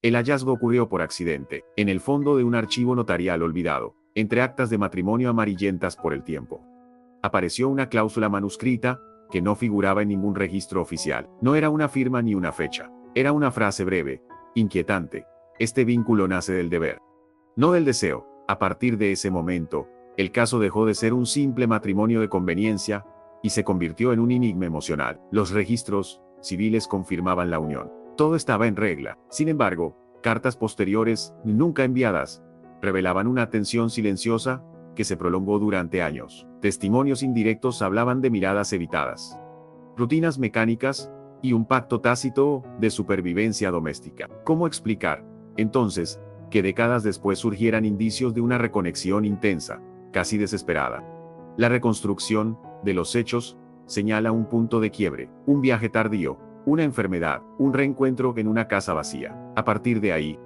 El hallazgo ocurrió por accidente, en el fondo de un archivo notarial olvidado, entre actas de matrimonio amarillentas por el tiempo. Apareció una cláusula manuscrita, que no figuraba en ningún registro oficial. No era una firma ni una fecha. Era una frase breve, inquietante. Este vínculo nace del deber, no del deseo. A partir de ese momento, el caso dejó de ser un simple matrimonio de conveniencia, y se convirtió en un enigma emocional. Los registros civiles confirmaban la unión. Todo estaba en regla. Sin embargo, cartas posteriores, nunca enviadas, revelaban una tensión silenciosa, que se prolongó durante años. Testimonios indirectos hablaban de miradas evitadas, rutinas mecánicas, y un pacto tácito de supervivencia doméstica. ¿Cómo explicar, entonces, que décadas después surgieran indicios de una reconexión intensa, casi desesperada? La reconstrucción de los hechos señala un punto de quiebre, un viaje tardío, una enfermedad, un reencuentro en una casa vacía. A partir de ahí,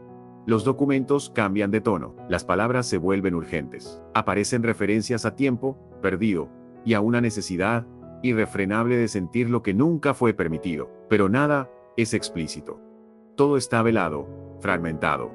los documentos cambian de tono, las palabras se vuelven urgentes, aparecen referencias a tiempo perdido y a una necesidad irrefrenable de sentir lo que nunca fue permitido, pero nada es explícito. Todo está velado, fragmentado,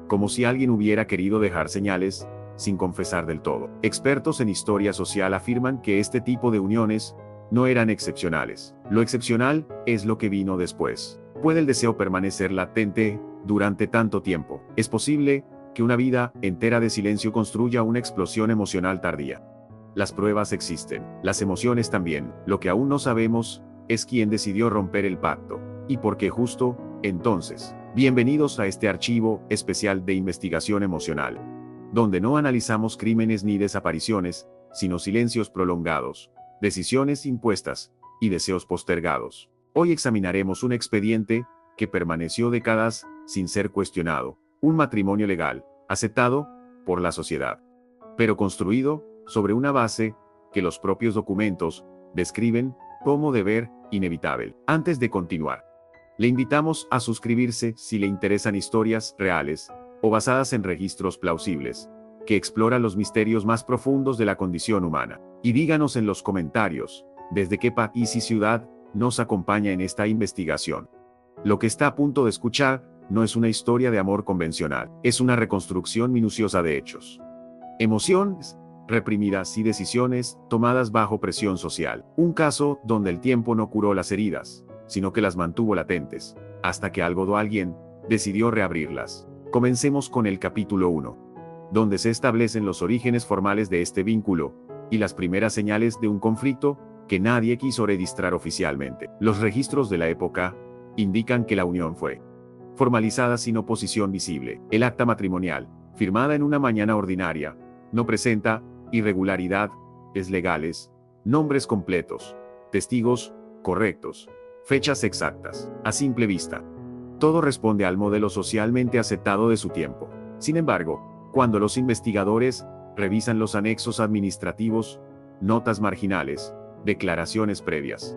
como si alguien hubiera querido dejar señales, sin confesar del todo. Expertos en historia social afirman que este tipo de uniones no eran excepcionales. Lo excepcional es lo que vino después. ¿Puede el deseo permanecer latente durante tanto tiempo? ¿Es posible que una vida entera de silencio construya una explosión emocional tardía? Las pruebas existen, las emociones también. Lo que aún no sabemos es quién decidió romper el pacto, y por qué justo entonces. Bienvenidos a este archivo especial de investigación emocional, donde no analizamos crímenes ni desapariciones, sino silencios prolongados, decisiones impuestas y deseos postergados. Hoy examinaremos un expediente que permaneció décadas sin ser cuestionado, un matrimonio legal, aceptado por la sociedad, pero construido sobre una base que los propios documentos describen como deber inevitable. Antes de continuar, le invitamos a suscribirse si le interesan historias reales o basadas en registros plausibles, que exploran los misterios más profundos de la condición humana. Y díganos en los comentarios, desde qué país y ciudad nos acompaña en esta investigación. Lo que está a punto de escuchar no es una historia de amor convencional, es una reconstrucción minuciosa de hechos, emociones reprimidas y decisiones tomadas bajo presión social. Un caso donde el tiempo no curó las heridas, sino que las mantuvo latentes, hasta que algo o alguien decidió reabrirlas. Comencemos con el capítulo 1, donde se establecen los orígenes formales de este vínculo, y las primeras señales de un conflicto que nadie quiso registrar oficialmente. Los registros de la época indican que la unión fue formalizada sin oposición visible. El acta matrimonial, firmada en una mañana ordinaria, no presenta irregularidades legales, nombres completos, testigos correctos, fechas exactas. A simple vista, todo responde al modelo socialmente aceptado de su tiempo. Sin embargo, cuando los investigadores revisan los anexos administrativos, notas marginales, declaraciones previas,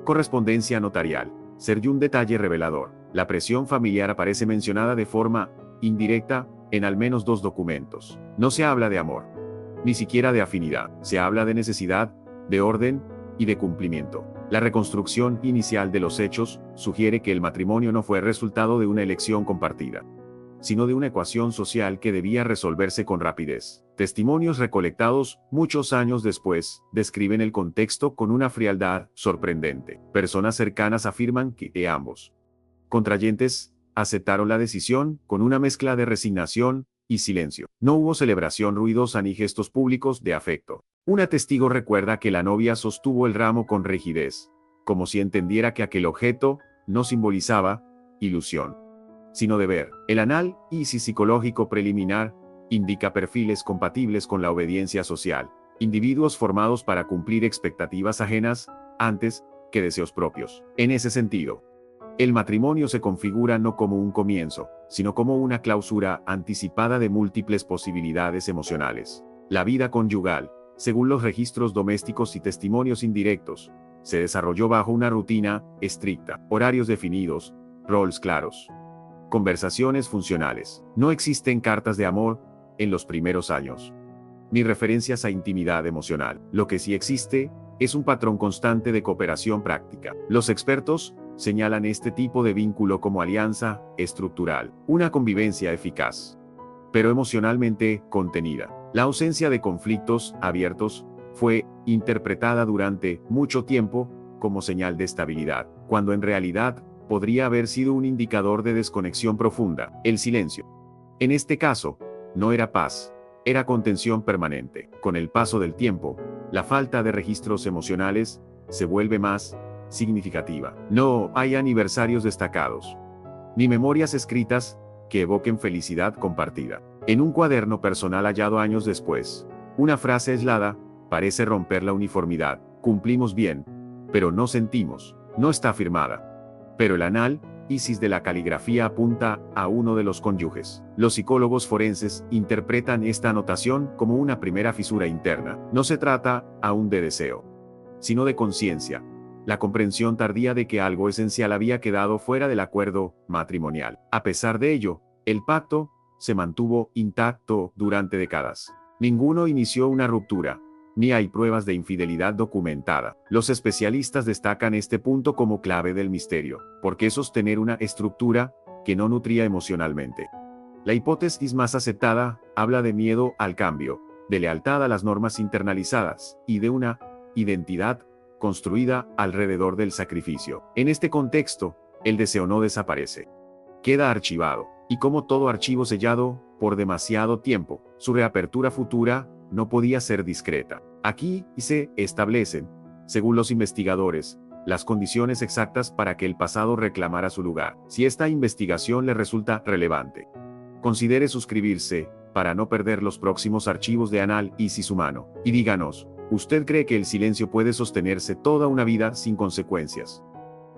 correspondencia notarial, surge un detalle revelador. La presión familiar aparece mencionada de forma indirecta en al menos 2 documentos. No se habla de amor, ni siquiera de afinidad. Se habla de necesidad, de orden y de cumplimiento. La reconstrucción inicial de los hechos sugiere que el matrimonio no fue resultado de una elección compartida, sino de una ecuación social que debía resolverse con rapidez. Testimonios recolectados muchos años después describen el contexto con una frialdad sorprendente. Personas cercanas afirman que ambos contrayentes aceptaron la decisión con una mezcla de resignación y silencio. No hubo celebración ruidosa ni gestos públicos de afecto. Una testigo recuerda que la novia sostuvo el ramo con rigidez, como si entendiera que aquel objeto no simbolizaba ilusión, sino deber. El análisis psicológico preliminar indica perfiles compatibles con la obediencia social, individuos formados para cumplir expectativas ajenas antes que deseos propios. En ese sentido, el matrimonio se configura no como un comienzo, sino como una clausura anticipada de múltiples posibilidades emocionales. La vida conyugal, según los registros domésticos y testimonios indirectos, se desarrolló bajo una rutina estricta, horarios definidos, roles claros, conversaciones funcionales. No existen cartas de amor en los primeros años, ni referencias a intimidad emocional. Lo que sí existe es un patrón constante de cooperación práctica. Los expertos señalan este tipo de vínculo como alianza estructural, una convivencia eficaz, pero emocionalmente contenida. La ausencia de conflictos abiertos fue interpretada durante mucho tiempo como señal de estabilidad, cuando en realidad podría haber sido un indicador de desconexión profunda. El silencio, en este caso, no era paz, era contención permanente. Con el paso del tiempo, la falta de registros emocionales se vuelve más significativa. No hay aniversarios destacados, ni memorias escritas que evoquen felicidad compartida. En un cuaderno personal hallado años después, una frase aislada parece romper la uniformidad. Cumplimos bien, pero no sentimos. No está firmada. Pero el análisis de la caligrafía apunta a uno de los cónyuges. Los psicólogos forenses interpretan esta anotación como una primera fisura interna. No se trata aún de deseo, sino de conciencia, la comprensión tardía de que algo esencial había quedado fuera del acuerdo matrimonial. A pesar de ello, el pacto se mantuvo intacto durante décadas. Ninguno inició una ruptura, ni hay pruebas de infidelidad documentada. Los especialistas destacan este punto como clave del misterio. ¿Por qué sostener una estructura que no nutría emocionalmente? La hipótesis más aceptada habla de miedo al cambio, de lealtad a las normas internalizadas y de una identidad construida alrededor del sacrificio. En este contexto, el deseo no desaparece. Queda archivado, y como todo archivo sellado por demasiado tiempo, su reapertura futura no podía ser discreta. Aquí se establecen, según los investigadores, las condiciones exactas para que el pasado reclamara su lugar. Si esta investigación le resulta relevante, considere suscribirse para no perder los próximos archivos de análisis humano. Y díganos, ¿usted cree que el silencio puede sostenerse toda una vida sin consecuencias?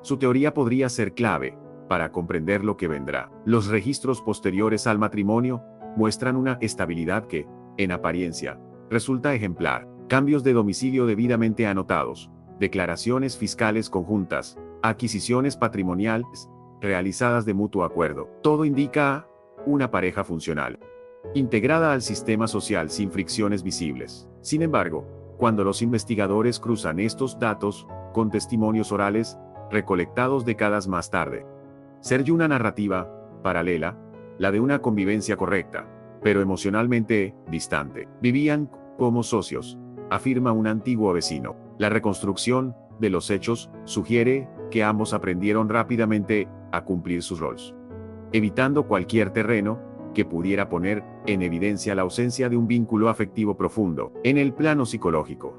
Su teoría podría ser clave para comprender lo que vendrá. Los registros posteriores al matrimonio muestran una estabilidad que, en apariencia, resulta ejemplar. Cambios de domicilio debidamente anotados, declaraciones fiscales conjuntas, adquisiciones patrimoniales realizadas de mutuo acuerdo. Todo indica una pareja funcional, integrada al sistema social sin fricciones visibles. Sin embargo, cuando los investigadores cruzan estos datos con testimonios orales recolectados décadas más tarde, surge una narrativa paralela, la de una convivencia correcta, pero emocionalmente distante. Vivían como socios, afirma un antiguo vecino. La reconstrucción de los hechos sugiere que ambos aprendieron rápidamente a cumplir sus roles, evitando cualquier terreno que pudiera poner en evidencia la ausencia de un vínculo afectivo profundo. En el plano psicológico,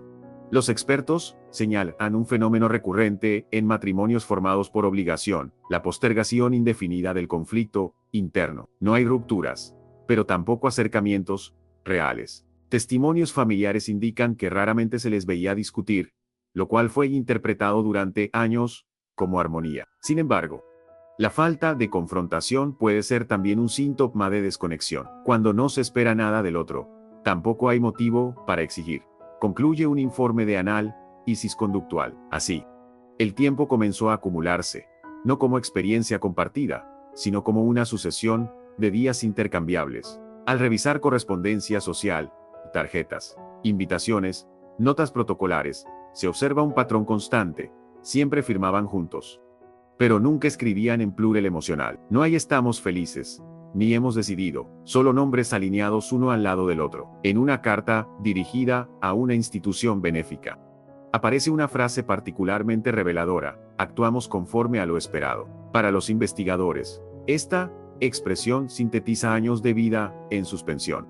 los expertos señalan un fenómeno recurrente en matrimonios formados por obligación, la postergación indefinida del conflicto interno. No hay rupturas, pero tampoco acercamientos reales. Testimonios familiares indican que raramente se les veía discutir, lo cual fue interpretado durante años como armonía. Sin embargo, la falta de confrontación puede ser también un síntoma de desconexión. Cuando no se espera nada del otro, tampoco hay motivo para exigir. Concluye un informe de análisis conductual. Así, el tiempo comenzó a acumularse, no como experiencia compartida, sino como una sucesión de días intercambiables. Al revisar correspondencia social, tarjetas, invitaciones, notas protocolares, se observa un patrón constante. Siempre firmaban juntos, pero nunca escribían en plural emocional. No hay estamos felices, ni hemos decidido, solo nombres alineados uno al lado del otro. En una carta dirigida a una institución benéfica, aparece una frase particularmente reveladora: actuamos conforme a lo esperado. Para los investigadores, esta expresión sintetiza años de vida en suspensión,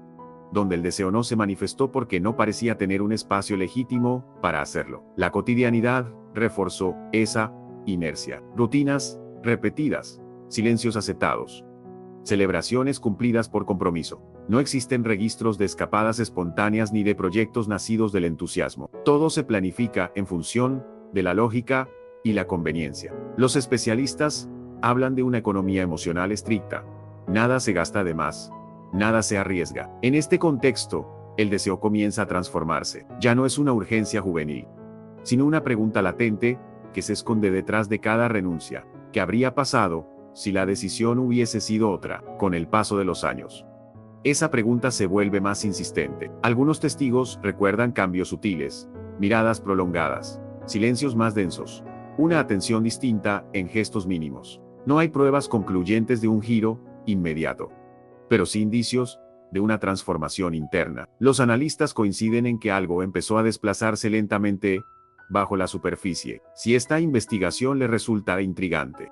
donde el deseo no se manifestó porque no parecía tener un espacio legítimo para hacerlo. La cotidianidad reforzó esa inercia. Rutinas repetidas, silencios aceptados, celebraciones cumplidas por compromiso. No existen registros de escapadas espontáneas ni de proyectos nacidos del entusiasmo. Todo se planifica en función de la lógica y la conveniencia. Los especialistas hablan de una economía emocional estricta. Nada se gasta de más, nada se arriesga. En este contexto, el deseo comienza a transformarse. Ya no es una urgencia juvenil, sino una pregunta latente que se esconde detrás de cada renuncia. ¿Qué habría pasado si la decisión hubiese sido otra? Con el paso de los años, esa pregunta se vuelve más insistente. Algunos testigos recuerdan cambios sutiles, miradas prolongadas, silencios más densos. una atención distinta en gestos mínimos. No hay pruebas concluyentes de un giro inmediato, pero sí indicios de una transformación interna. Los analistas coinciden en que algo empezó a desplazarse lentamente bajo la superficie. Si esta investigación le resulta intrigante,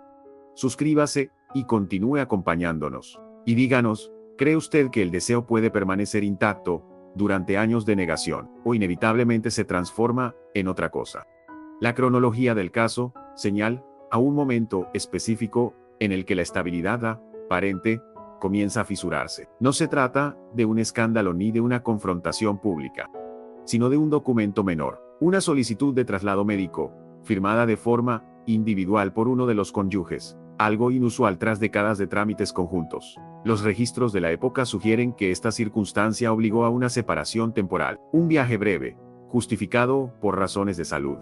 suscríbase y continúe acompañándonos. Y díganos, ¿cree usted que el deseo puede permanecer intacto durante años de negación, o inevitablemente se transforma en otra cosa? La cronología del caso señala a un momento específico en el que la estabilidad aparente comienza a fisurarse. No se trata de un escándalo ni de una confrontación pública, sino de un documento menor, una solicitud de traslado médico, firmada de forma individual por uno de los cónyuges, algo inusual tras décadas de trámites conjuntos. Los registros de la época sugieren que esta circunstancia obligó a una separación temporal. Un viaje breve, justificado por razones de salud,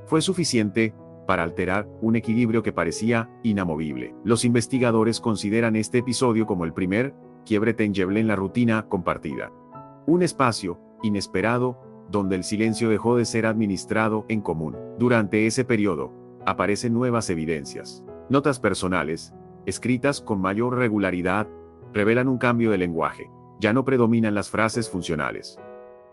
fue suficiente para alterar un equilibrio que parecía inamovible. Los investigadores consideran este episodio como el primer quiebre tangible en la rutina compartida. Un espacio inesperado donde el silencio dejó de ser administrado en común. Durante ese periodo, aparecen nuevas evidencias. Notas personales, escritas con mayor regularidad, revelan un cambio de lenguaje. Ya no predominan las frases funcionales,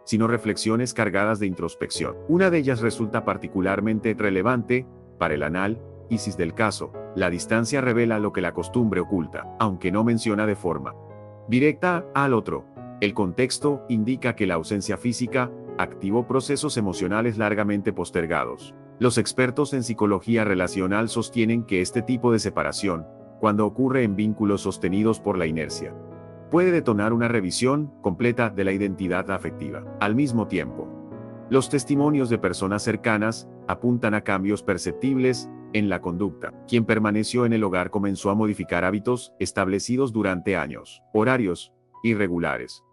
sino reflexiones cargadas de introspección. Una de ellas resulta particularmente relevante para el análisis del caso. La distancia revela lo que la costumbre oculta, aunque no menciona de forma directa al otro. El contexto indica que la ausencia física activó procesos emocionales largamente postergados. Los expertos en psicología relacional sostienen que este tipo de separación, cuando ocurre en vínculos sostenidos por la inercia, puede detonar una revisión completa de la identidad afectiva. Al mismo tiempo, los testimonios de personas cercanas apuntan a cambios perceptibles en la conducta. Quien permaneció en el hogar comenzó a modificar hábitos establecidos durante años, horarios irregulares,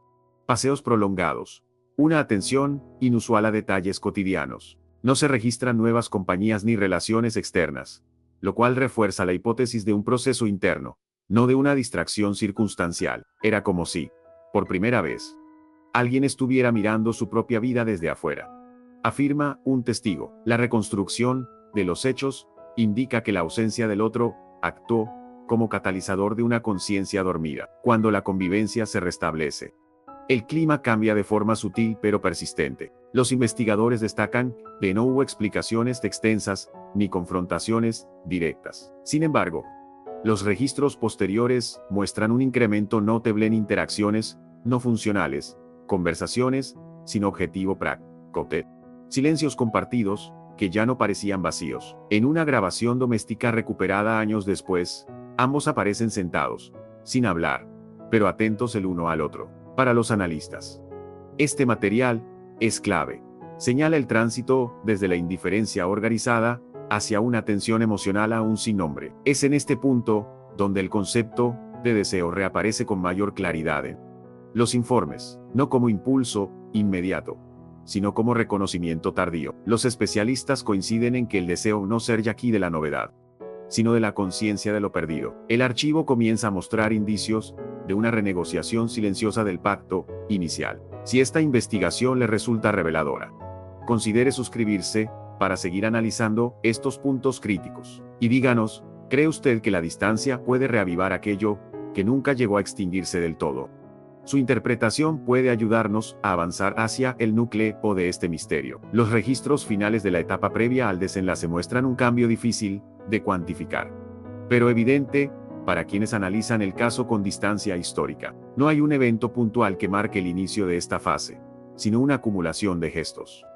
paseos prolongados, una atención inusual a detalles cotidianos. No se registran nuevas compañías ni relaciones externas, lo cual refuerza la hipótesis de un proceso interno, no de una distracción circunstancial. Era como si, por primera vez, alguien estuviera mirando su propia vida desde afuera. Afirma un testigo. La reconstrucción de los hechos indica que la ausencia del otro actuó como catalizador de una conciencia dormida. Cuando la convivencia se restablece, el clima cambia de forma sutil pero persistente. Los investigadores destacan que no hubo explicaciones extensas ni confrontaciones directas. Sin embargo, los registros posteriores muestran un incremento notable en interacciones no funcionales, conversaciones sin objetivo práctico, silencios compartidos que ya no parecían vacíos. En una grabación doméstica recuperada años después, ambos aparecen sentados, sin hablar, pero atentos el uno al otro. Para los analistas, este material es clave. Señala el tránsito desde la indiferencia organizada hacia una tensión emocional aún sin nombre. Es en este punto donde el concepto de deseo reaparece con mayor claridad en los informes, no como impulso inmediato, sino como reconocimiento tardío. Los especialistas coinciden en que el deseo no surge aquí de la novedad, sino de la conciencia de lo perdido. El archivo comienza a mostrar indicios de una renegociación silenciosa del pacto inicial. Si esta investigación le resulta reveladora, considere suscribirse para seguir analizando estos puntos críticos. Y díganos, ¿cree usted que la distancia puede reavivar aquello que nunca llegó a extinguirse del todo? Su interpretación puede ayudarnos a avanzar hacia el núcleo de este misterio. Los registros finales de la etapa previa al desenlace muestran un cambio difícil de cuantificar, pero evidente para quienes analizan el caso con distancia histórica. No hay un evento puntual que marque el inicio de esta fase, sino una acumulación de gestos,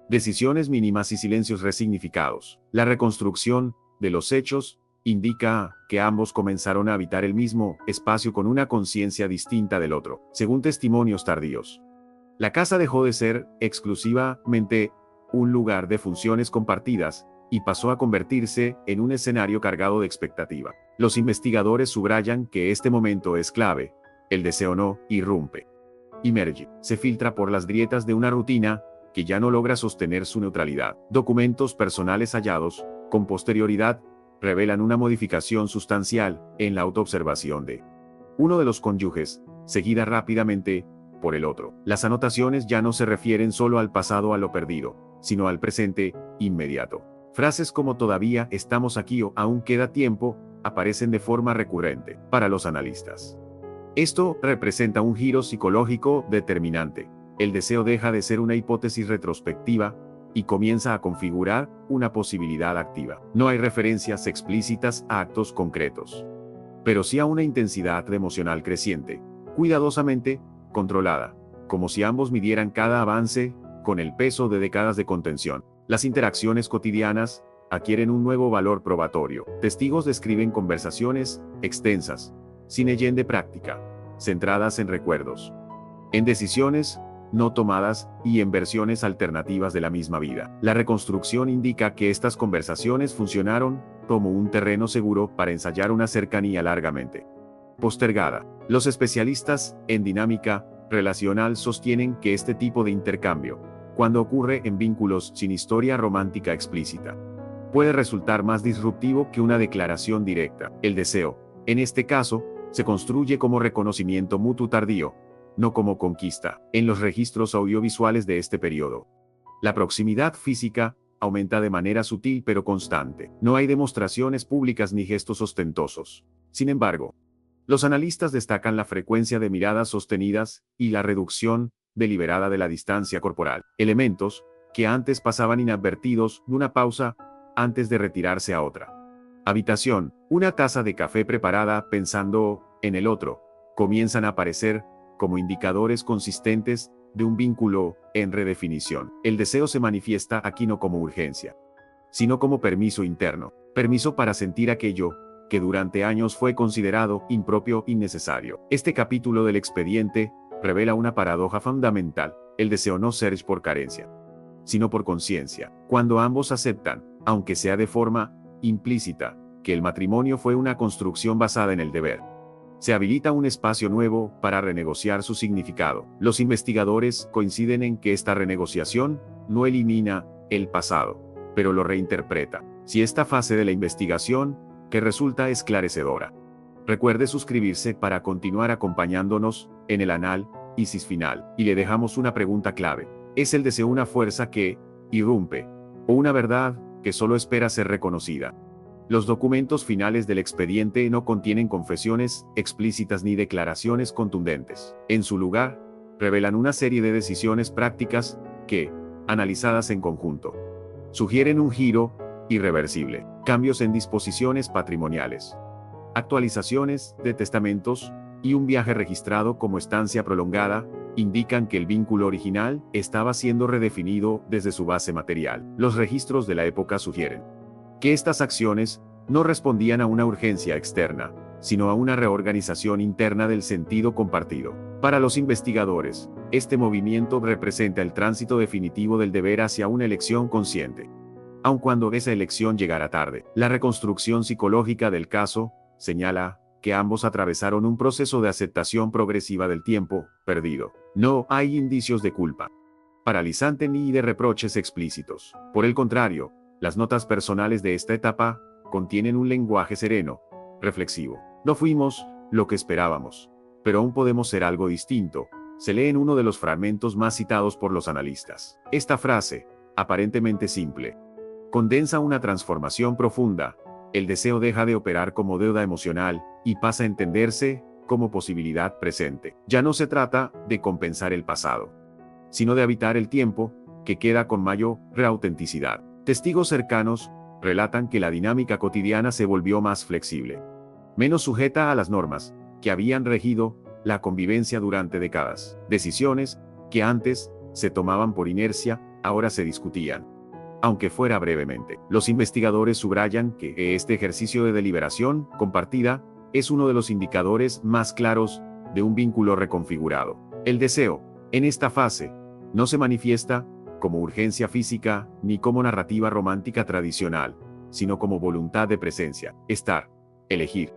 decisiones mínimas y silencios resignificados. La reconstrucción de los hechos indica que ambos comenzaron a habitar el mismo espacio con una conciencia distinta del otro. Según testimonios tardíos, la casa dejó de ser exclusivamente un lugar de funciones compartidas y pasó a convertirse en un escenario cargado de expectativa. Los investigadores subrayan que este momento es clave. El deseo no irrumpe, emerge, se filtra por las grietas de una rutina que ya no logra sostener su neutralidad. Documentos personales hallados con posterioridad revelan una modificación sustancial en la autoobservación de uno de los cónyuges, seguida rápidamente por el otro. Las anotaciones ya no se refieren solo al pasado o a lo perdido, sino al presente inmediato. Frases como todavía estamos aquí o aún queda tiempo aparecen de forma recurrente para los analistas. Esto representa un giro psicológico determinante. El deseo deja de ser una hipótesis retrospectiva y comienza a configurar una posibilidad activa. No hay referencias explícitas a actos concretos, pero sí a una intensidad emocional creciente, cuidadosamente controlada, como si ambos midieran cada avance con el peso de décadas de contención. Las interacciones cotidianas adquieren un nuevo valor probatorio. Testigos describen conversaciones extensas, sin leyenda práctica, centradas en recuerdos, en decisiones no tomadas y en versiones alternativas de la misma vida. La reconstrucción indica que estas conversaciones funcionaron como un terreno seguro para ensayar una cercanía largamente postergada. Los especialistas en dinámica relacional sostienen que este tipo de intercambio, cuando ocurre en vínculos sin historia romántica explícita, puede resultar más disruptivo que una declaración directa. El deseo, en este caso, se construye como reconocimiento mutuo tardío, no como conquista. En los registros audiovisuales de este periodo, la proximidad física aumenta de manera sutil pero constante. No hay demostraciones públicas ni gestos ostentosos. Sin embargo, los analistas destacan la frecuencia de miradas sostenidas y la reducción deliberada de la distancia corporal. Elementos que antes pasaban inadvertidos, una pausa antes de retirarse a otra habitación, una taza de café preparada pensando en el otro, comienzan a aparecer como indicadores consistentes de un vínculo en redefinición. El deseo se manifiesta aquí no como urgencia, sino como permiso interno, permiso para sentir aquello que durante años fue considerado impropio, innecesario. Este capítulo del expediente revela una paradoja fundamental: el deseo no surge por carencia, sino por conciencia. Cuando ambos aceptan, aunque sea de forma implícita, que el matrimonio fue una construcción basada en el deber, se habilita un espacio nuevo para renegociar su significado. Los investigadores coinciden en que esta renegociación no elimina el pasado, pero lo reinterpreta. Si esta fase de la investigación, que resulta esclarecedora, recuerde suscribirse para continuar acompañándonos en el análisis final. Y le dejamos una pregunta clave: ¿es el deseo una fuerza que irrumpe, o una verdad que solo espera ser reconocida? Los documentos finales del expediente no contienen confesiones explícitas ni declaraciones contundentes. En su lugar, revelan una serie de decisiones prácticas que, analizadas en conjunto, sugieren un giro irreversible: cambios en disposiciones patrimoniales, actualizaciones de testamentos y un viaje registrado como estancia prolongada, indican que el vínculo original estaba siendo redefinido desde su base material. Los registros de la época sugieren que estas acciones no respondían a una urgencia externa, sino a una reorganización interna del sentido compartido. Para los investigadores, este movimiento representa el tránsito definitivo del deber hacia una elección consciente, aun cuando esa elección llegara tarde. La reconstrucción psicológica del caso señala que ambos atravesaron un proceso de aceptación progresiva del tiempo perdido. No hay indicios de culpa paralizante ni de reproches explícitos. Por el contrario, las notas personales de esta etapa contienen un lenguaje sereno, reflexivo. No fuimos lo que esperábamos, pero aún podemos ser algo distinto, se lee en uno de los fragmentos más citados por los analistas. Esta frase, aparentemente simple, condensa una transformación profunda. El deseo deja de operar como deuda emocional y pasa a entenderse como posibilidad presente. Ya no se trata de compensar el pasado, sino de habitar el tiempo que queda con mayor autenticidad. Testigos cercanos relatan que la dinámica cotidiana se volvió más flexible, menos sujeta a las normas que habían regido la convivencia durante décadas. Decisiones que antes se tomaban por inercia, ahora se discutían, aunque fuera brevemente. Los investigadores subrayan que este ejercicio de deliberación compartida es uno de los indicadores más claros de un vínculo reconfigurado. El deseo, en esta fase, no se manifiesta como urgencia física ni como narrativa romántica tradicional, sino como voluntad de presencia, estar, elegir,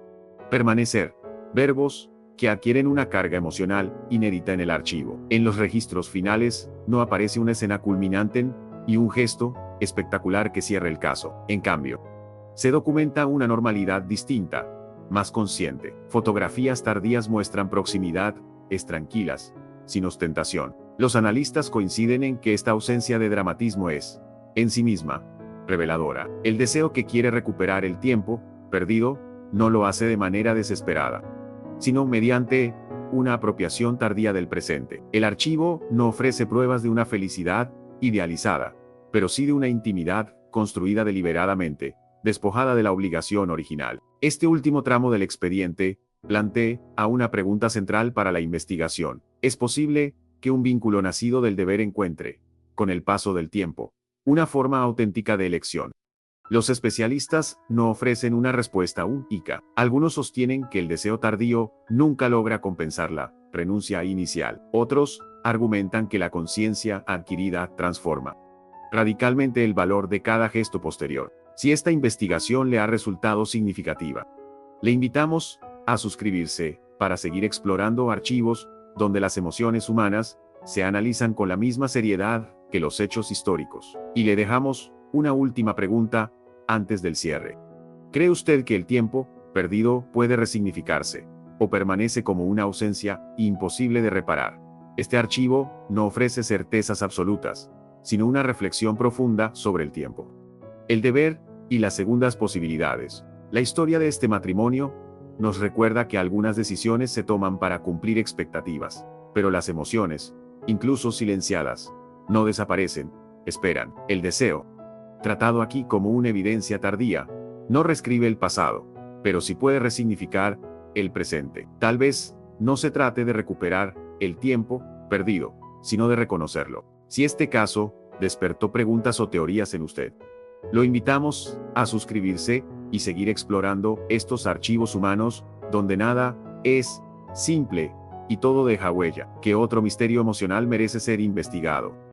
permanecer, verbos que adquieren una carga emocional inédita en el archivo. En los registros finales, no aparece una escena culminante y un gesto espectacular que cierre el caso. En cambio, se documenta una normalidad distinta, más consciente. Fotografías tardías muestran proximidad, tranquilas, sin ostentación. Los analistas coinciden en que esta ausencia de dramatismo es, en sí misma, reveladora. El deseo que quiere recuperar el tiempo perdido no lo hace de manera desesperada, sino mediante una apropiación tardía del presente. El archivo no ofrece pruebas de una felicidad idealizada, pero sí de una intimidad construida deliberadamente, despojada de la obligación original. Este último tramo del expediente plantea una pregunta central para la investigación. ¿Es posible que un vínculo nacido del deber encuentre, con el paso del tiempo, una forma auténtica de elección? Los especialistas no ofrecen una respuesta única. Algunos sostienen que el deseo tardío nunca logra compensar la renuncia inicial. Otros argumentan que la conciencia adquirida transforma radicalmente el valor de cada gesto posterior. Si esta investigación le ha resultado significativa, le invitamos a suscribirse para seguir explorando archivos donde las emociones humanas se analizan con la misma seriedad que los hechos históricos. Y le dejamos una última pregunta antes del cierre. ¿Cree usted que el tiempo perdido puede resignificarse, o permanece como una ausencia imposible de reparar? Este archivo no ofrece certezas absolutas, sino una reflexión profunda sobre el tiempo, el deber y las segundas posibilidades. La historia de este matrimonio nos recuerda que algunas decisiones se toman para cumplir expectativas, pero las emociones, incluso silenciadas, no desaparecen, esperan. El deseo, tratado aquí como una evidencia tardía, no reescribe el pasado, pero sí puede resignificar el presente. Tal vez no se trate de recuperar el tiempo perdido, sino de reconocerlo. Si este caso despertó preguntas o teorías en usted, lo invitamos a suscribirse y seguir explorando estos archivos humanos donde nada es simple y todo deja huella. ¿Qué otro misterio emocional merece ser investigado?